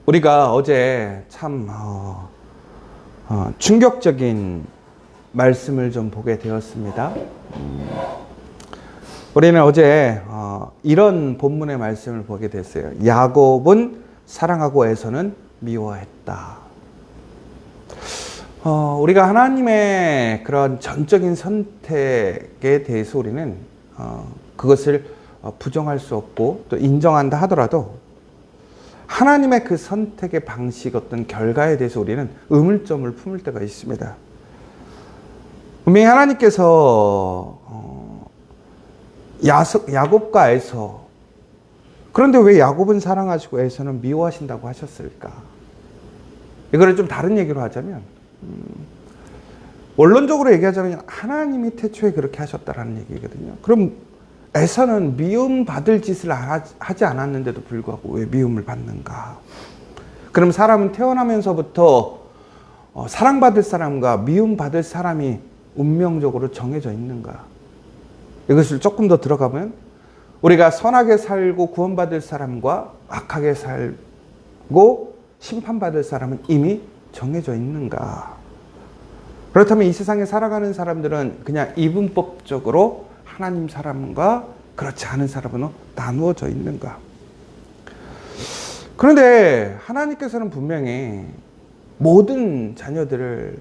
우리가 어제 참 충격적인 말씀을 좀 보게 되었습니다. 우리는 어제 이런 본문의 말씀을 보게 됐어요. 야곱은 사랑하고 에서는 미워했다. 우리가 하나님의 그런 전적인 선택에 대해서 우리는 그것을 부정할 수 없고 또 인정한다 하더라도 하나님의 그 선택의 방식, 어떤 결과에 대해서 우리는 의문점을 품을 때가 있습니다. 분명히 하나님께서 야곱과 에서, 그런데 왜 야곱은 사랑하시고 에서는 미워하신다고 하셨을까? 이거를 좀 다른 얘기로 하자면, 원론적으로 얘기하자면 하나님이 태초에 그렇게 하셨다라는 얘기거든요. 그럼 에서는 미움받을 짓을 하지 않았는데도 불구하고 왜 미움을 받는가? 그럼 사람은 태어나면서부터 사랑받을 사람과 미움받을 사람이 운명적으로 정해져 있는가? 이것을 조금 더 들어가면 우리가 선하게 살고 구원받을 사람과 악하게 살고 심판받을 사람은 이미 정해져 있는가? 그렇다면 이 세상에 살아가는 사람들은 그냥 이분법적으로 하나님 사람과 그렇지 않은 사람은 나누어져 있는가? 그런데 하나님께서는 분명히 모든 자녀들을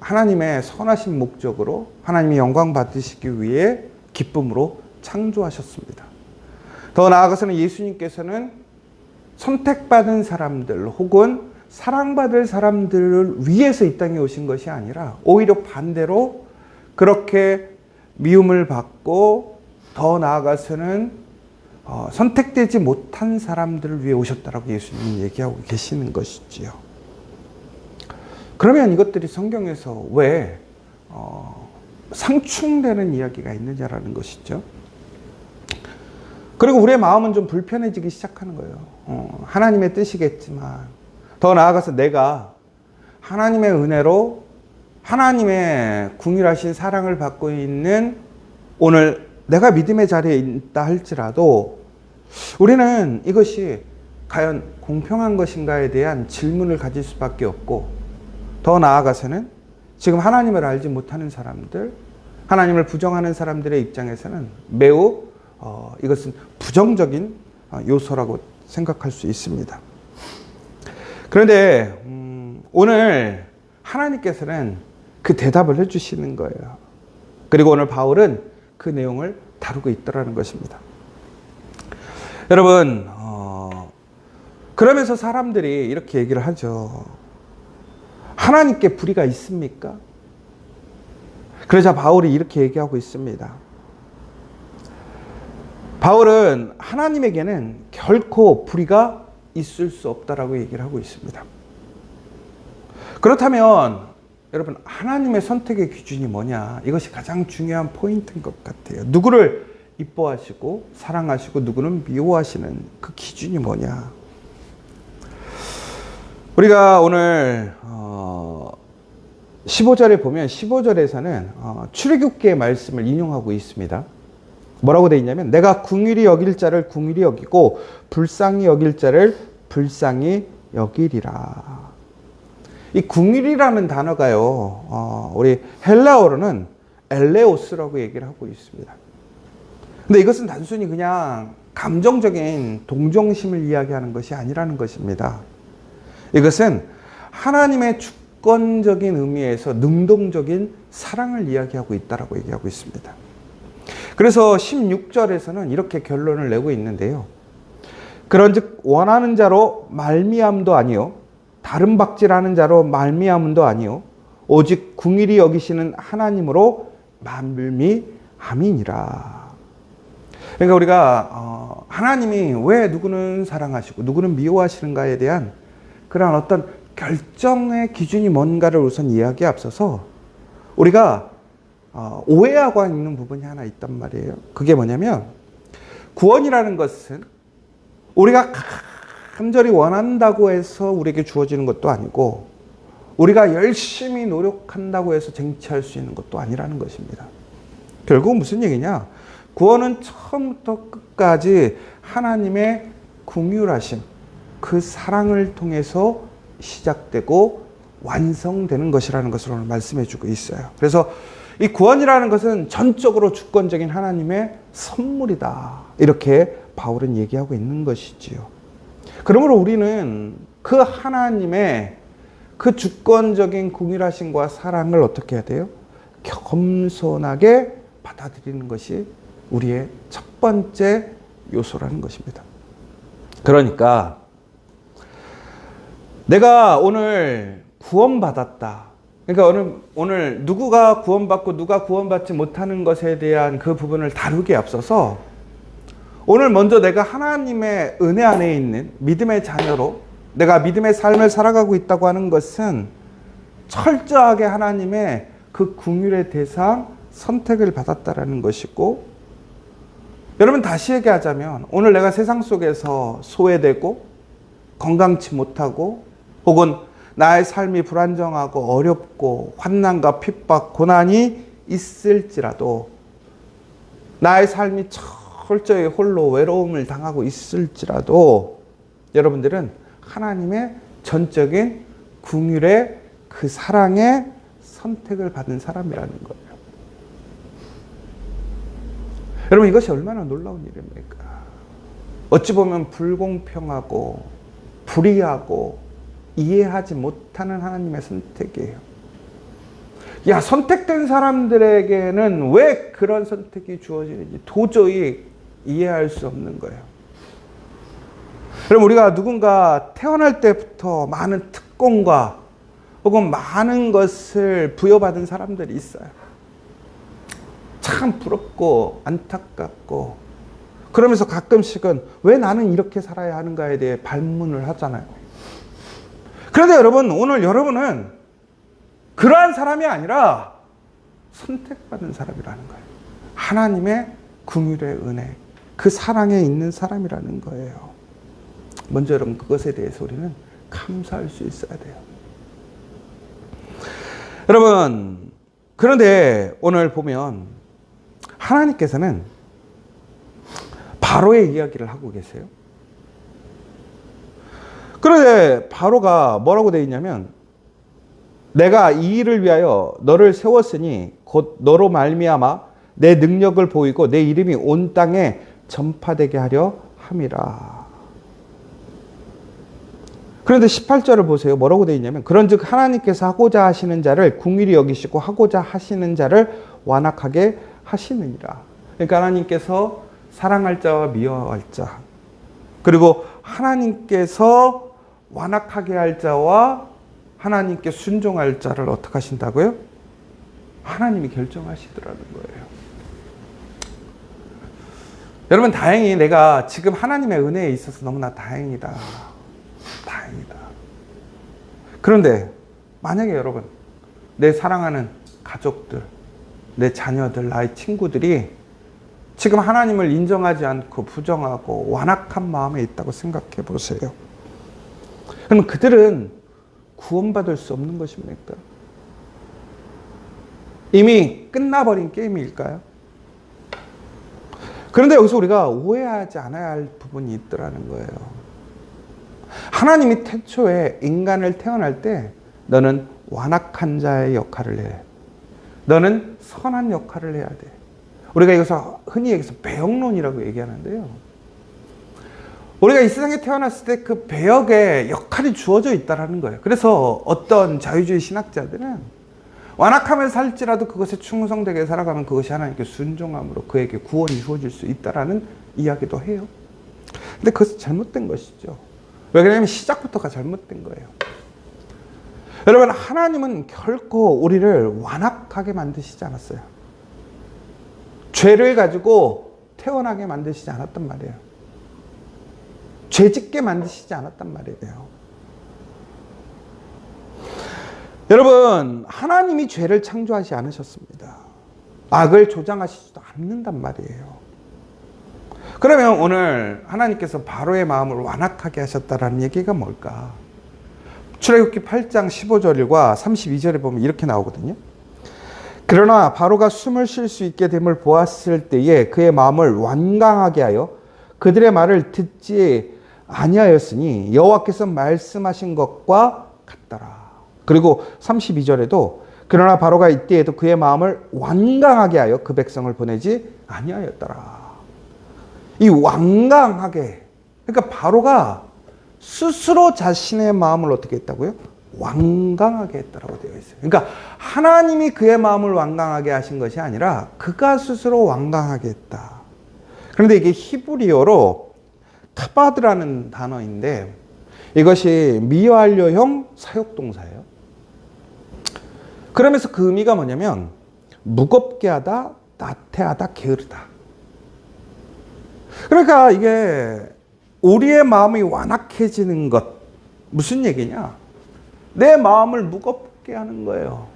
하나님의 선하신 목적으로 하나님이 영광 받으시기 위해 기쁨으로 창조하셨습니다. 더 나아가서는 예수님께서는 선택받은 사람들 혹은 사랑받을 사람들을 위해서 이 땅에 오신 것이 아니라 오히려 반대로 그렇게 미움을 받고 더 나아가서는 선택되지 못한 사람들을 위해 오셨다라고 예수님은 얘기하고 계시는 것이지요. 그러면 이것들이 성경에서 왜 상충되는 이야기가 있느냐라는 것이죠. 그리고 우리의 마음은 좀 불편해지기 시작하는 거예요. 하나님의 뜻이겠지만 더 나아가서 내가 하나님의 은혜로 하나님의 궁일하신 사랑을 받고 있는 오늘 내가 믿음의 자리에 있다 할지라도 우리는 이것이 과연 공평한 것인가에 대한 질문을 가질 수밖에 없고 더 나아가서는 지금 하나님을 알지 못하는 사람들, 하나님을 부정하는 사람들의 입장에서는 매우 이것은 부정적인 요소라고 생각할 수 있습니다. 그런데 오늘 하나님께서는 그 대답을 해주시는 거예요. 그리고 오늘 바울은 그 내용을 다루고 있더라는 것입니다. 여러분, 그러면서 사람들이 이렇게 얘기를 하죠. 하나님께 불의가 있습니까? 그러자 바울이 이렇게 얘기하고 있습니다. 바울은 하나님에게는 결코 불의가 있을 수 없다라고 얘기를 하고 있습니다. 그렇다면 여러분, 하나님의 선택의 기준이 뭐냐? 이것이 가장 중요한 포인트인 것 같아요. 누구를 이뻐하시고 사랑하시고 누구는 미워하시는 그 기준이 뭐냐? 우리가 오늘 15절에 보면 15절에서는 출애굽기의 말씀을 인용하고 있습니다. 뭐라고 되어 있냐면 내가 궁휼히 여길 자를 궁휼히 여기고 불쌍히 여길 자를 불쌍히 여기리라. 이 궁휼이라는 단어가요, 우리 헬라어로는 엘레오스라고 얘기를 하고 있습니다. 근데 이것은 단순히 그냥 감정적인 동정심을 이야기하는 것이 아니라는 것입니다. 이것은 하나님의 주권적인 의미에서 능동적인 사랑을 이야기하고 있다라고 얘기하고 있습니다. 그래서 16절에서는 이렇게 결론을 내고 있는데요. 그런즉 원하는 자로 말미암도 아니요 다른 박질하는 자로 말미암음도 아니요 오직 궁일이 여기시는 하나님으로 말미암이니라. 그러니까 우리가 하나님이 왜 누구는 사랑하시고 누구는 미워하시는가에 대한 그런 어떤 결정의 기준이 뭔가를 우선 이야기에 앞서서 우리가 오해하고 있는 부분이 하나 있단 말이에요. 그게 뭐냐면 구원이라는 것은 우리가 간절히 원한다고 해서 우리에게 주어지는 것도 아니고 우리가 열심히 노력한다고 해서 쟁취할 수 있는 것도 아니라는 것입니다. 결국 무슨 얘기냐? 구원은 처음부터 끝까지 하나님의 긍휼하심, 그 사랑을 통해서 시작되고 완성되는 것이라는 것을 오늘 말씀해 주고 있어요. 그래서 이 구원이라는 것은 전적으로 주권적인 하나님의 선물이다. 이렇게 바울은 얘기하고 있는 것이지요. 그러므로 우리는 그 하나님의 그 주권적인 공일하심과 사랑을 어떻게 해야 돼요? 겸손하게 받아들이는 것이 우리의 첫 번째 요소라는 것입니다. 그러니까 내가 오늘 구원받았다. 그러니까 오늘 누구가 구원받고 누가 구원받지 못하는 것에 대한 그 부분을 다루기에 앞서서 오늘 먼저 내가 하나님의 은혜 안에 있는 믿음의 자녀로 내가 믿음의 삶을 살아가고 있다고 하는 것은 철저하게 하나님의 그 긍휼의 대상 선택을 받았다라는 것이고, 여러분 다시 얘기하자면 오늘 내가 세상 속에서 소외되고 건강치 못하고 혹은 나의 삶이 불안정하고 어렵고 환난과 핍박, 고난이 있을지라도 나의 삶이 철저히 홀로 외로움을 당하고 있을지라도 여러분들은 하나님의 전적인 긍휼의 그 사랑의 선택을 받은 사람이라는 거예요. 여러분 이것이 얼마나 놀라운 일입니까? 어찌 보면 불공평하고 불의하고 이해하지 못하는 하나님의 선택이에요. 야, 선택된 사람들에게는 왜 그런 선택이 주어지는지 도저히 이해할 수 없는 거예요. 그럼 우리가 누군가 태어날 때부터 많은 특권과 혹은 많은 것을 부여받은 사람들이 있어요. 참 부럽고 안타깝고 그러면서 가끔씩은 왜 나는 이렇게 살아야 하는가에 대해 반문을 하잖아요. 그런데 여러분, 오늘 여러분은 그러한 사람이 아니라 선택받은 사람이라는 거예요. 하나님의 긍휼의 은혜, 그 사랑에 있는 사람이라는 거예요. 먼저 여러분 그것에 대해서 우리는 감사할 수 있어야 돼요. 여러분, 그런데 오늘 보면 하나님께서는 바로의 이야기를 하고 계세요. 그런데 바로가 뭐라고 되어 있냐면 내가 이 일을 위하여 너를 세웠으니 곧 너로 말미암아 내 능력을 보이고 내 이름이 온 땅에 전파되게 하려 함이라. 그런데 18절을 보세요. 뭐라고 되어 있냐면 그런즉 하나님께서 하고자 하시는 자를 긍휼히 여기시고 하고자 하시는 자를 완악하게 하시느니라. 그러니까 하나님께서 사랑할 자와 미워할 자, 그리고 하나님께서 완악하게 할 자와 하나님께 순종할 자를 어떻게 하신다고요? 하나님이 결정하시더라는 거예요. 여러분, 다행히 내가 지금 하나님의 은혜에 있어서 너무나 다행이다. 다행이다. 그런데 만약에 여러분, 내 사랑하는 가족들, 내 자녀들, 나의 친구들이 지금 하나님을 인정하지 않고 부정하고 완악한 마음에 있다고 생각해 보세요. 그러면 그들은 구원받을 수 없는 것입니까? 이미 끝나버린 게임일까요? 그런데 여기서 우리가 오해하지 않아야 할 부분이 있더라는 거예요. 하나님이 태초에 인간을 태어날 때 너는 완악한 자의 역할을 해. 너는 선한 역할을 해야 돼. 우리가 이것을 흔히 얘기해서 배역론이라고 얘기하는데요. 우리가 이 세상에 태어났을 때 그 배역에 역할이 주어져 있다는 거예요. 그래서 어떤 자유주의 신학자들은 완악하면 살지라도 그것에 충성되게 살아가면 그것이 하나님께 순종함으로 그에게 구원이 주어질 수 있다라는 이야기도 해요. 근데 그것은 잘못된 것이죠. 왜 그러냐면 시작부터가 잘못된 거예요. 여러분, 하나님은 결코 우리를 완악하게 만드시지 않았어요. 죄를 가지고 태어나게 만드시지 않았단 말이에요. 죄짓게 만드시지 않았단 말이에요. 여러분, 하나님이 죄를 창조하지 않으셨습니다. 악을 조장하시지도 않는단 말이에요. 그러면 오늘 하나님께서 바로의 마음을 완악하게 하셨다라는 얘기가 뭘까? 출애굽기 8장 15절과 32절에 보면 이렇게 나오거든요. 그러나 바로가 숨을 쉴 수 있게 됨을 보았을 때에 그의 마음을 완강하게 하여 그들의 말을 듣지 아니하였으니 여호와께서 말씀하신 것과 같더라. 그리고 32절에도 그러나 바로가 이때에도 그의 마음을 완강하게 하여 그 백성을 보내지 아니하였더라. 이 완강하게, 그러니까 바로가 스스로 자신의 마음을 어떻게 했다고요? 완강하게 했다라고 되어 있어요. 그러니까 하나님이 그의 마음을 완강하게 하신 것이 아니라 그가 스스로 완강하게 했다. 그런데 이게 히브리어로 카바드라는 단어인데 이것이 미완료형 사역동사예요. 그러면서 그 의미가 뭐냐면 무겁게 하다, 나태하다, 게으르다. 그러니까 이게 우리의 마음이 완악해지는 것, 무슨 얘기냐? 내 마음을 무겁게 하는 거예요.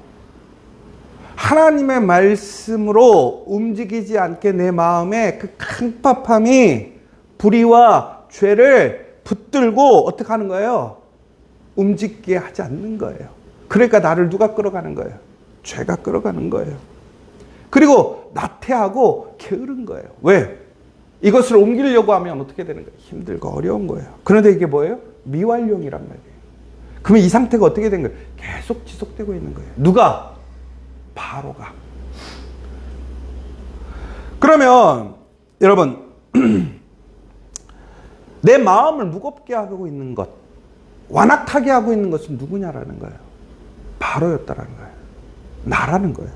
하나님의 말씀으로 움직이지 않게 내 마음에 그 강팍함이 불의와 죄를 붙들고 어떻게 하는 거예요? 움직이게 하지 않는 거예요. 그러니까 나를 누가 끌어가는 거예요? 죄가 끌어가는 거예요. 그리고 나태하고 게으른 거예요. 왜? 이것을 옮기려고 하면 어떻게 되는 거예요? 힘들고 어려운 거예요. 그런데 이게 뭐예요? 미완료이란 말이에요. 그러면 이 상태가 어떻게 된 거예요? 계속 지속되고 있는 거예요. 누가? 바로가. 그러면 여러분 내 마음을 무겁게 하고 있는 것, 완악하게 하고 있는 것은 누구냐라는 거예요. 바로였다라는 거예요. 나라는 거예요.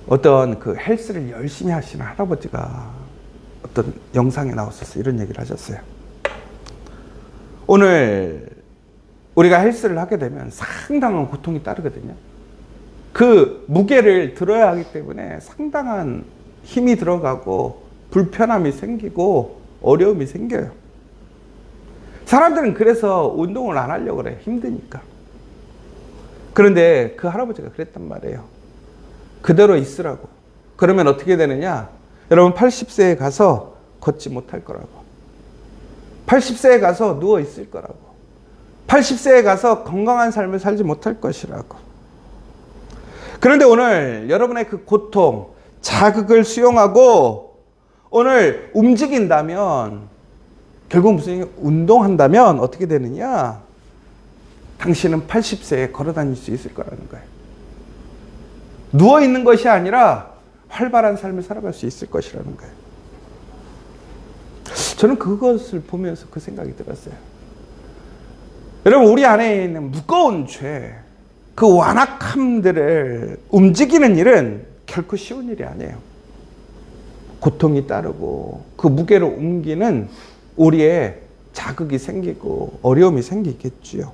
어떤 그 헬스를 열심히 하시는 할아버지가 어떤 영상에 나왔었어요. 이런 얘기를 하셨어요. 오늘 우리가 헬스를 하게 되면 상당한 고통이 따르거든요. 그 무게를 들어야 하기 때문에 상당한 힘이 들어가고 불편함이 생기고 어려움이 생겨요. 사람들은 그래서 운동을 안 하려고 그래요. 힘드니까. 그런데 그 할아버지가 그랬단 말이에요. 그대로 있으라고. 그러면 어떻게 되느냐? 여러분 80세에 가서 걷지 못할 거라고. 80세에 가서 누워 있을 거라고. 80세에 가서 건강한 삶을 살지 못할 것이라고. 그런데 오늘 여러분의 그 고통, 자극을 수용하고 오늘 움직인다면, 결국 무슨 운동한다면 어떻게 되느냐? 당신은 80세에 걸어 다닐 수 있을 거라는 거예요. 누워 있는 것이 아니라 활발한 삶을 살아갈 수 있을 것이라는 거예요. 저는 그것을 보면서 그 생각이 들었어요. 여러분, 우리 안에 있는 무거운 죄, 그 완악함들을 움직이는 일은 결코 쉬운 일이 아니에요. 고통이 따르고 그 무게를 옮기는 우리의 자극이 생기고 어려움이 생기겠지요.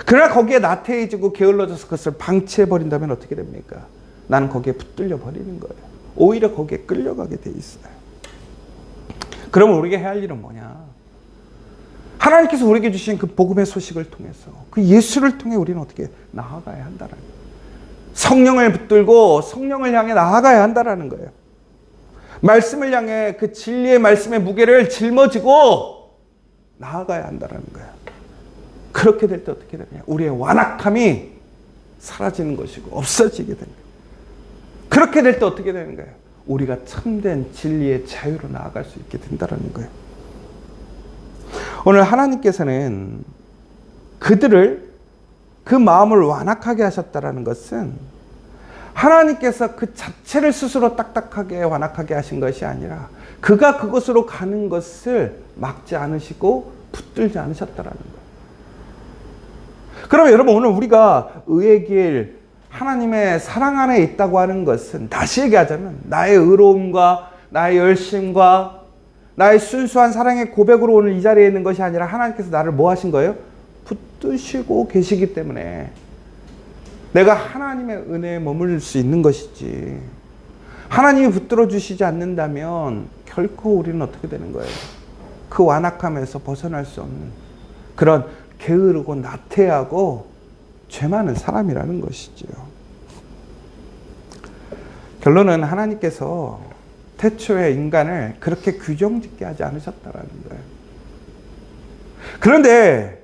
그러나 거기에 나태해지고 게을러져서 그것을 방치해버린다면 어떻게 됩니까? 나는 거기에 붙들려 버리는 거예요. 오히려 거기에 끌려가게 돼 있어요. 그러면 우리가 해야 할 일은 뭐냐? 하나님께서 우리에게 주신 그 복음의 소식을 통해서 그 예수를 통해 우리는 어떻게 나아가야 한다라는 거예요. 성령을 붙들고 성령을 향해 나아가야 한다라는 거예요. 말씀을 향해 그 진리의 말씀의 무게를 짊어지고 나아가야 한다라는 거예요. 그렇게 될 때 어떻게 되느냐? 우리의 완악함이 사라지는 것이고 없어지게 됩니다. 그렇게 될 때 어떻게 되는 거예요? 우리가 참된 진리의 자유로 나아갈 수 있게 된다는 거예요. 오늘 하나님께서는 그들을, 그 마음을 완악하게 하셨다는 것은 하나님께서 그 자체를 스스로 딱딱하게 완악하게 하신 것이 아니라 그가 그것으로 가는 것을 막지 않으시고 붙들지 않으셨다는 거예요. 그러면 여러분, 오늘 우리가 의의 길, 하나님의 사랑 안에 있다고 하는 것은, 다시 얘기하자면 나의 의로움과 나의 열심과 나의 순수한 사랑의 고백으로 오늘 이 자리에 있는 것이 아니라 하나님께서 나를 뭐 하신 거예요? 붙드시고 계시기 때문에 내가 하나님의 은혜에 머물 수 있는 것이지, 하나님이 붙들어 주시지 않는다면 결코 우리는 어떻게 되는 거예요? 그 완악함에서 벗어날 수 없는 그런 게으르고 나태하고 죄 많은 사람이라는 것이지요. 결론은 하나님께서 태초에 인간을 그렇게 규정짓게 하지 않으셨다라는 거예요. 그런데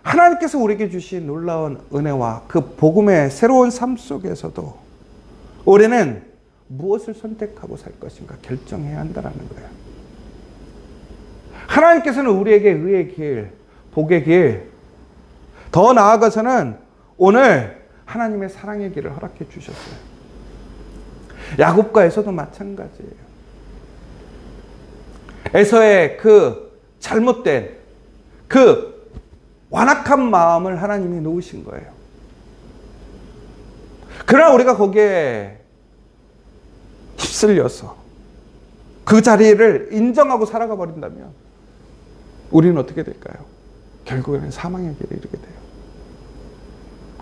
하나님께서 우리에게 주신 놀라운 은혜와 그 복음의 새로운 삶 속에서도 우리는 무엇을 선택하고 살 것인가 결정해야 한다는 거예요. 하나님께서는 우리에게 의의 길, 복의 길, 더 나아가서는 오늘 하나님의 사랑의 길을 허락해 주셨어요. 야곱과 에서도 마찬가지예요. 에서의 그 잘못된 그 완악한 마음을 하나님이 놓으신 거예요. 그러나 우리가 거기에 휩쓸려서 그 자리를 인정하고 살아가 버린다면 우리는 어떻게 될까요? 결국에는 사망의 길에 이르게 돼요.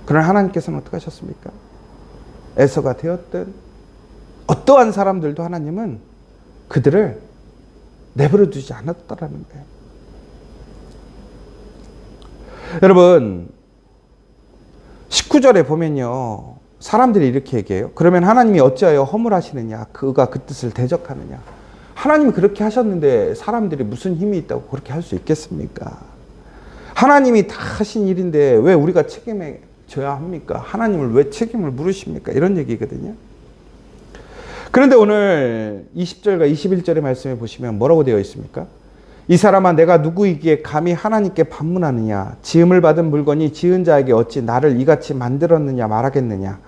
그러나 하나님께서는 어떻게 하셨습니까? 에서가 되었든 어떠한 사람들도 하나님은 그들을 내버려 두지 않았다라는 거예요. 여러분 19절에 보면요, 사람들이 이렇게 얘기해요. 그러면 하나님이 어찌하여 허물하시느냐, 그가 그 뜻을 대적하느냐. 하나님이 그렇게 하셨는데 사람들이 무슨 힘이 있다고 그렇게 할 수 있겠습니까? 하나님이 다 하신 일인데 왜 우리가 책임에 져야 합니까? 하나님을 왜 책임을 물으십니까? 이런 얘기거든요. 그런데 오늘 20절과 21절의 말씀에 보시면 뭐라고 되어 있습니까? 이 사람아, 내가 누구이기에 감히 하나님께 반문하느냐? 지음을 받은 물건이 지은 자에게 어찌 나를 이같이 만들었느냐 말하겠느냐?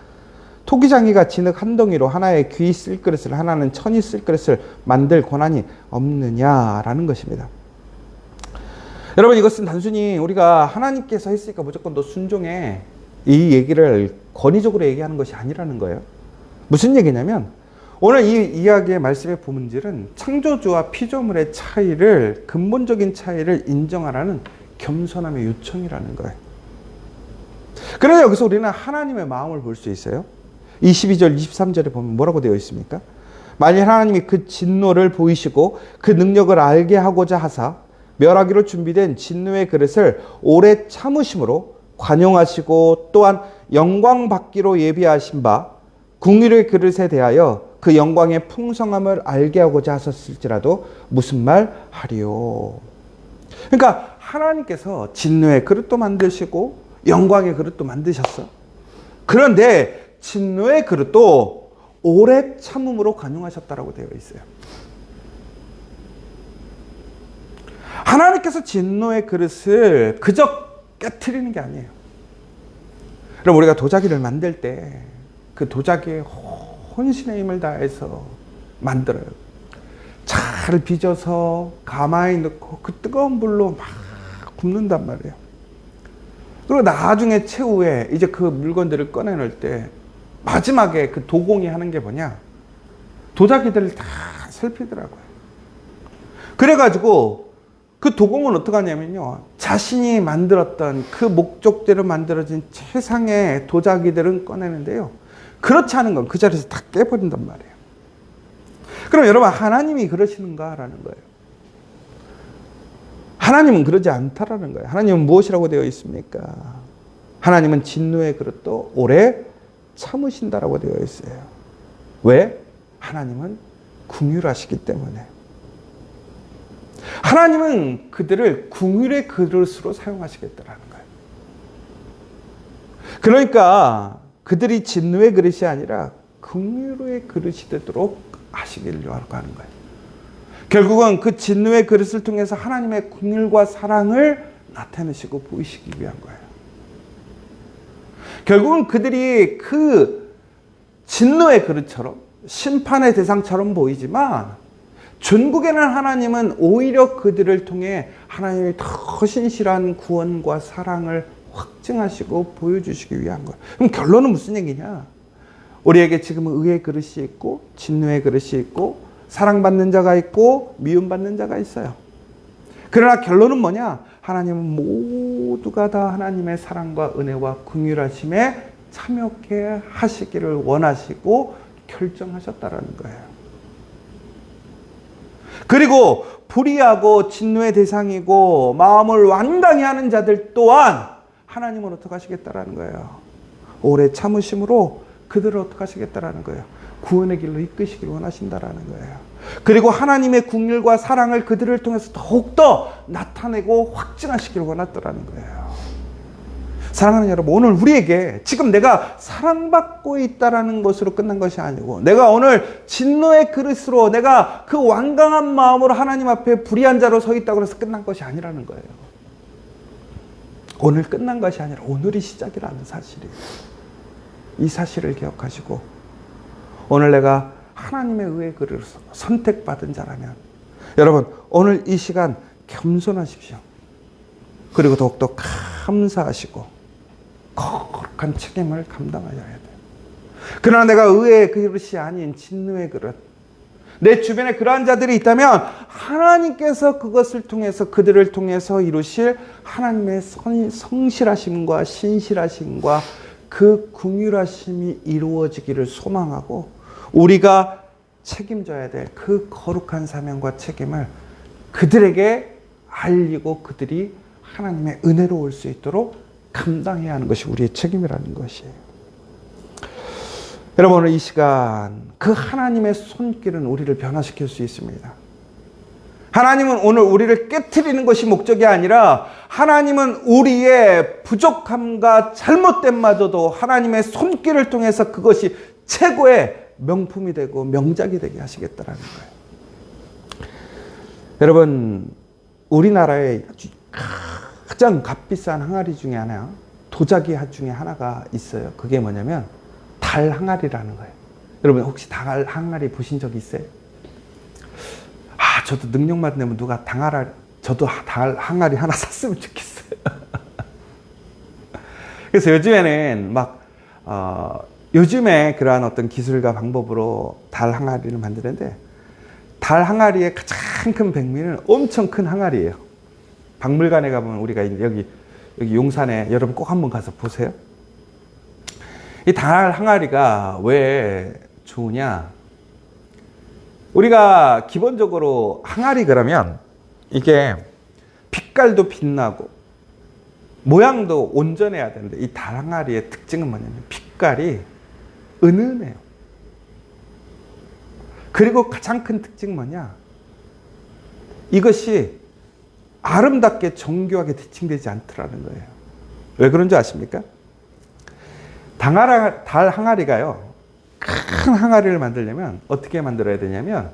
토기장이가 진흙 한 덩이로 하나의 귀 쓸 그릇을, 하나는 천이 쓸 그릇을 만들 권한이 없느냐라는 것입니다. 여러분, 이것은 단순히 우리가 하나님께서 했으니까 무조건 너 순종해, 이 얘기를 권위적으로 얘기하는 것이 아니라는 거예요. 무슨 얘기냐면 오늘 이 이야기의 말씀의 본질은 창조주와 피조물의 차이를, 근본적인 차이를 인정하라는 겸손함의 요청이라는 거예요. 그래서 여기서 우리는 하나님의 마음을 볼 수 있어요. 22절, 23절에 보면 뭐라고 되어 있습니까? 만일 하나님이 그 진노를 보이시고 그 능력을 알게 하고자 하사 멸하기로 준비된 진노의 그릇을 오래 참으심으로 관용하시고 또한 영광 받기로 예비하신 바 궁유의 그릇에 대하여 그 영광의 풍성함을 알게 하고자 하셨을지라도 무슨 말 하리요. 그러니까 하나님께서 진노의 그릇도 만드시고 영광의 그릇도 만드셨어. 그런데 진노의 그릇도 오래 참음으로 관용하셨다라고 되어 있어요. 하나님께서 진노의 그릇을 그저 깨트리는 게 아니에요. 그럼 우리가 도자기를 만들 때 그 도자기에 혼신의 힘을 다해서 만들어요. 잘 빚어서 가마에 넣고 그 뜨거운 불로 막 굽는단 말이에요. 그리고 나중에 최후에 이제 그 물건들을 꺼내놓을 때 마지막에 그 도공이 하는 게 뭐냐? 도자기들을 다 살피더라고요. 그래가지고 그 도공은 어떻게 하냐면요, 자신이 만들었던 그 목적대로 만들어진 최상의 도자기들은 꺼내는데요, 그렇지 않은 건 그 자리에서 다 깨버린단 말이에요. 그럼 여러분, 하나님이 그러시는가라는 거예요. 하나님은 그러지 않다라는 거예요. 하나님은 무엇이라고 되어 있습니까? 하나님은 진노의 그릇도 오래 참으신다라고 되어 있어요. 왜? 하나님은 긍휼하시기 때문에. 하나님은 그들을 긍휼의 그릇으로 사용하시겠다라는 거예요. 그러니까 그들이 진노의 그릇이 아니라 긍휼의 그릇이 되도록 하시기를 하는 거예요. 결국은 그 진노의 그릇을 통해서 하나님의 긍휼과 사랑을 나타내시고 보이시기 위한 거예요. 결국은 그들이 그 진노의 그릇처럼 심판의 대상처럼 보이지만 전국에는 하나님은 오히려 그들을 통해 하나님의 더 신실한 구원과 사랑을 확증하시고 보여주시기 위한 거예요. 그럼 결론은 무슨 얘기냐? 우리에게 지금 의의 그릇이 있고 진노의 그릇이 있고 사랑받는 자가 있고 미움받는 자가 있어요. 그러나 결론은 뭐냐? 하나님은 모두가 다 하나님의 사랑과 은혜와 긍휼하심에 참여케 하시기를 원하시고 결정하셨다라는 거예요. 그리고 불의하고 진노의 대상이고 마음을 완강히 하는 자들 또한 하나님은 어떻게 하시겠다라는 거예요. 오래 참으심으로 그들을 어떻게 하시겠다라는 거예요. 구원의 길로 이끄시길 원하신다라는 거예요. 그리고 하나님의 긍휼과 사랑을 그들을 통해서 더욱더 나타내고 확증하시길 원했다라는 거예요. 사랑하는 여러분, 오늘 우리에게 지금 내가 사랑받고 있다라는 것으로 끝난 것이 아니고, 내가 오늘 진노의 그릇으로 내가 그 완강한 마음으로 하나님 앞에 불의한 자로 서 있다고 해서 끝난 것이 아니라는 거예요. 오늘 끝난 것이 아니라 오늘이 시작이라는 사실이에요. 이 사실을 기억하시고, 오늘 내가 하나님의 의의 그릇으로 선택받은 자라면, 여러분 오늘 이 시간 겸손하십시오. 그리고 더욱더 감사하시고 거룩한 책임을 감당하여야 돼요. 그러나 내가 의의 그릇이 아닌 진노의 그릇, 내 주변에 그러한 자들이 있다면 하나님께서 그것을 통해서, 그들을 통해서 이루실 하나님의 성실하심과 신실하심과 그 긍휼하심이 이루어지기를 소망하고, 우리가 책임져야 될 그 거룩한 사명과 책임을 그들에게 알리고 그들이 하나님의 은혜로 올 수 있도록 감당해야 하는 것이 우리의 책임이라는 것이에요. 여러분, 오늘 이 시간 그 하나님의 손길은 우리를 변화시킬 수 있습니다. 하나님은 오늘 우리를 깨트리는 것이 목적이 아니라, 하나님은 우리의 부족함과 잘못됨마저도 하나님의 손길을 통해서 그것이 최고의 명품이 되고 명작이 되게 하시겠다라는 거예요. 여러분, 우리나라에 가장 값비싼 항아리 중에 하나, 도자기 중에 하나가 있어요. 그게 뭐냐면 달 항아리라는 거예요. 여러분 혹시 달 항아리 보신 적 있어요? 저도 능력만 되면 누가 저도 달 항아리 하나 샀으면 좋겠어요. 그래서 요즘에는 요즘에 그러한 어떤 기술과 방법으로 달 항아리를 만드는데, 달 항아리의 가장 큰 백미는 엄청 큰 항아리예요. 박물관에 가보면, 우리가 여기 용산에 여러분 꼭 한번 가서 보세요. 이 달 항아리가 왜 좋으냐? 우리가 기본적으로 항아리 그러면 이게 빛깔도 빛나고 모양도 온전해야 되는데, 이 달 항아리의 특징은 뭐냐면 빛깔이 은은해요. 그리고 가장 큰 특징은 뭐냐? 이것이 아름답게 정교하게 대칭되지 않더라는 거예요. 왜 그런지 아십니까? 달 항아리가요, 큰 항아리를 만들려면 어떻게 만들어야 되냐면,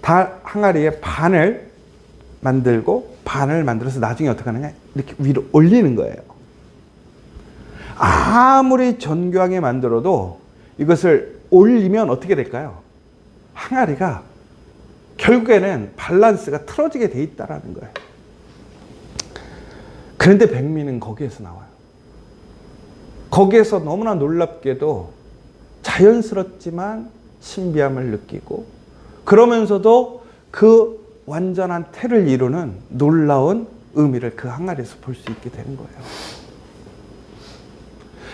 달 항아리의 반을 만들고 반을 만들어서 나중에 어떻게 하느냐, 이렇게 위로 올리는 거예요. 아무리 정교하게 만들어도 이것을 올리면 어떻게 될까요? 항아리가 결국에는 밸런스가 틀어지게 돼 있다라는 거예요. 그런데 백미는 거기에서 나와요. 거기에서 너무나 놀랍게도 자연스럽지만 신비함을 느끼고, 그러면서도 그 완전한 태를 이루는 놀라운 의미를 그 항아리에서 볼 수 있게 되는 거예요.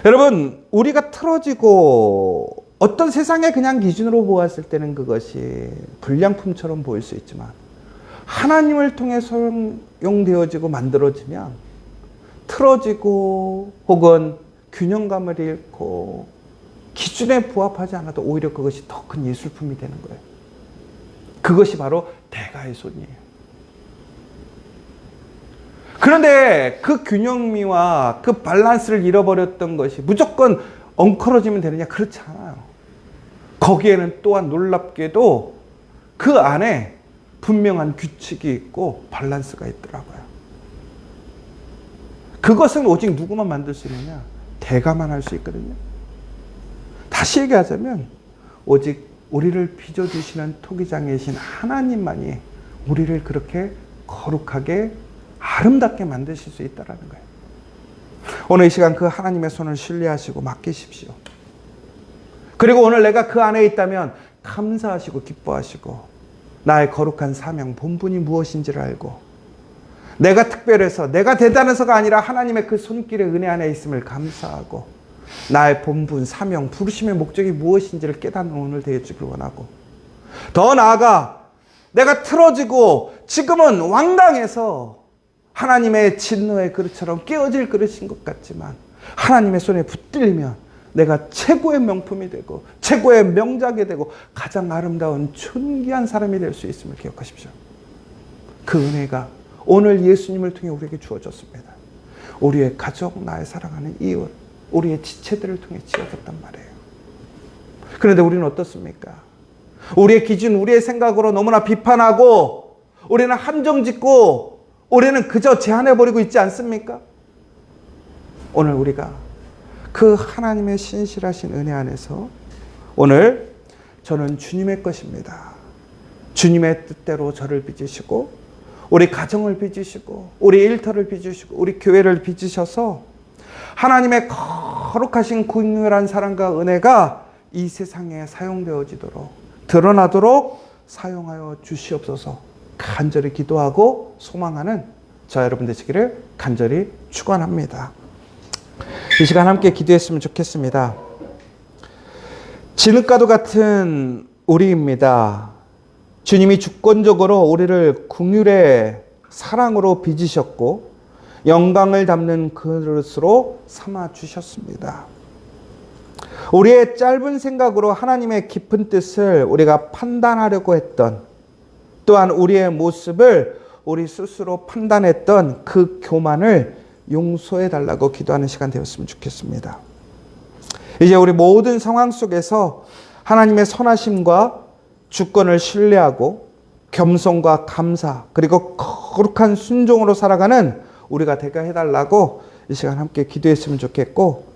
여러분, 우리가 틀어지고 어떤 세상의 그냥 기준으로 보았을 때는 그것이 불량품처럼 보일 수 있지만, 하나님을 통해 사용되어지고 만들어지면 틀어지고 혹은 균형감을 잃고 기준에 부합하지 않아도 오히려 그것이 더 큰 예술품이 되는 거예요. 그것이 바로 대가의 손이에요. 그런데 그 균형미와 그 밸런스를 잃어버렸던 것이 무조건 엉클어지면 되느냐? 그렇지 않아요. 거기에는 또한 놀랍게도 그 안에 분명한 규칙이 있고 밸런스가 있더라고요. 그것은 오직 누구만 만들 수 있느냐? 대가만 할 수 있거든요. 다시 얘기하자면 오직 우리를 빚어주시는 토기장이신 하나님만이 우리를 그렇게 거룩하게 아름답게 만드실 수 있다는 거예요. 오늘 이 시간 그 하나님의 손을 신뢰하시고 맡기십시오. 그리고 오늘 내가 그 안에 있다면 감사하시고 기뻐하시고, 나의 거룩한 사명, 본분이 무엇인지를 알고, 내가 특별해서, 내가 대단해서가 아니라 하나님의 그 손길의 은혜 안에 있음을 감사하고, 나의 본분, 사명, 부르심의 목적이 무엇인지를 깨닫는 오늘 되어주길 원하고, 더 나아가 내가 틀어지고 지금은 왕당해서 하나님의 진노의 그릇처럼 깨어질 그릇인 것 같지만, 하나님의 손에 붙들리면 내가 최고의 명품이 되고 최고의 명작이 되고 가장 아름다운 존귀한 사람이 될 수 있음을 기억하십시오. 그 은혜가 오늘 예수님을 통해 우리에게 주어졌습니다. 우리의 가족, 나의 사랑하는 이웃, 우리의 지체들을 통해 지어졌단 말이에요. 그런데 우리는 어떻습니까? 우리의 기준, 우리의 생각으로 너무나 비판하고 우리는 함정 짓고 우리는 그저 제한해버리고 있지 않습니까? 오늘 우리가 그 하나님의 신실하신 은혜 안에서 오늘 저는 주님의 것입니다. 주님의 뜻대로 저를 빚으시고 우리 가정을 빚으시고 우리 일터를 빚으시고 우리 교회를 빚으셔서 하나님의 거룩하신 긍휼한 사랑과 은혜가 이 세상에 사용되어지도록 드러나도록 사용하여 주시옵소서 간절히 기도하고 소망하는 저 여러분 되시기를 간절히 축원합니다. 이 시간 함께 기도했으면 좋겠습니다. 진흙가도 같은 우리입니다. 주님이 주권적으로 우리를 긍휼의 사랑으로 빚으셨고 영광을 담는 그릇으로 삼아 주셨습니다. 우리의 짧은 생각으로 하나님의 깊은 뜻을 우리가 판단하려고 했던, 또한 우리의 모습을 우리 스스로 판단했던 그 교만을 용서해 달라고 기도하는 시간 되었으면 좋겠습니다. 이제 우리 모든 상황 속에서 하나님의 선하심과 주권을 신뢰하고 겸손과 감사 그리고 거룩한 순종으로 살아가는 우리가 되게 해달라고 이 시간 함께 기도했으면 좋겠고,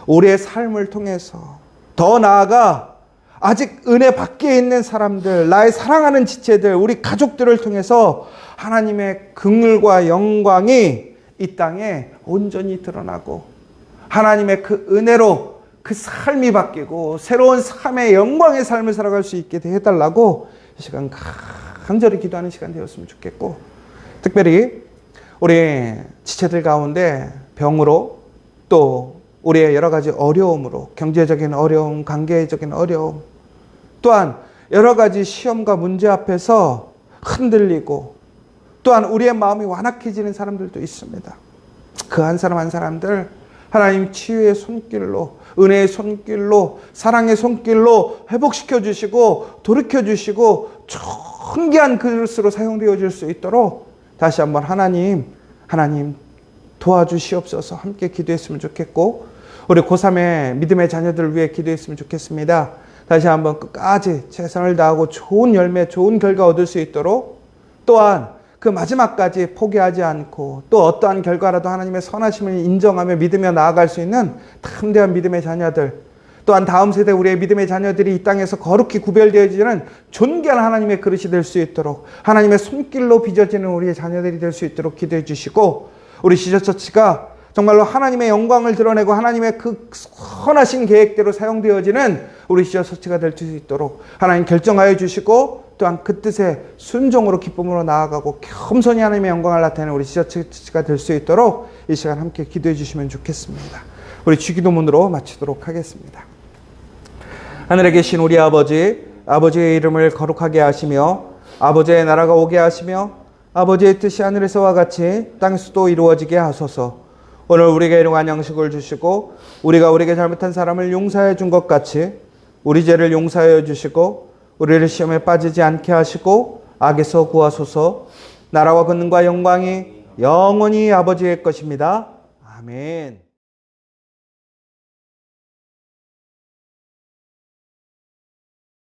우리의 삶을 통해서 더 나아가 아직 은혜 밖에 있는 사람들, 나의 사랑하는 지체들, 우리 가족들을 통해서 하나님의 긍휼과 영광이 이 땅에 온전히 드러나고 하나님의 그 은혜로 그 삶이 바뀌고 새로운 삶의 영광의 삶을 살아갈 수 있게 해달라고 이 시간 간절히 기도하는 시간 되었으면 좋겠고, 특별히 우리 지체들 가운데 병으로 또 우리의 여러 가지 어려움으로, 경제적인 어려움, 관계적인 어려움, 또한 여러 가지 시험과 문제 앞에서 흔들리고 또한 우리의 마음이 완악해지는 사람들도 있습니다. 그 한 사람 한 사람들 하나님 치유의 손길로, 은혜의 손길로, 사랑의 손길로 회복시켜 주시고 돌이켜 주시고 존귀한 그릇으로 사용되어질 수 있도록 다시 한번 하나님 도와주시옵소서 함께 기도했으면 좋겠고, 우리 고3의 믿음의 자녀들을 위해 기도했으면 좋겠습니다. 다시 한번 끝까지 최선을 다하고 좋은 열매, 좋은 결과 얻을 수 있도록, 또한 그 마지막까지 포기하지 않고 또 어떠한 결과라도 하나님의 선하심을 인정하며 믿으며 나아갈 수 있는 담대한 믿음의 자녀들, 또한 다음 세대 우리의 믿음의 자녀들이 이 땅에서 거룩히 구별되어지는 존귀한 하나님의 그릇이 될 수 있도록 하나님의 손길로 빚어지는 우리의 자녀들이 될 수 있도록 기도해 주시고, 우리 시저처치가 정말로 하나님의 영광을 드러내고 하나님의 그 선하신 계획대로 사용되어지는 우리 시저처치가 될 수 있도록 하나님 결정하여 주시고, 또한 그 뜻에 순종으로 기쁨으로 나아가고 겸손히 하나님의 영광을 나타내는 우리 시저처치가 될 수 있도록 이 시간 함께 기도해 주시면 좋겠습니다. 우리 주기도문으로 마치도록 하겠습니다. 하늘에 계신 우리 아버지, 아버지의 이름을 거룩하게 하시며 아버지의 나라가 오게 하시며 아버지의 뜻이 하늘에서와 같이 땅에서도 이루어지게 하소서. 오늘 우리에게 일용할 양식을 주시고 우리가 우리에게 잘못한 사람을 용서해 준 것 같이 우리 죄를 용서하여 주시고 우리를 시험에 빠지지 않게 하시고 악에서 구하소서. 나라와 권능과 영광이 영원히 아버지의 것입니다. 아멘.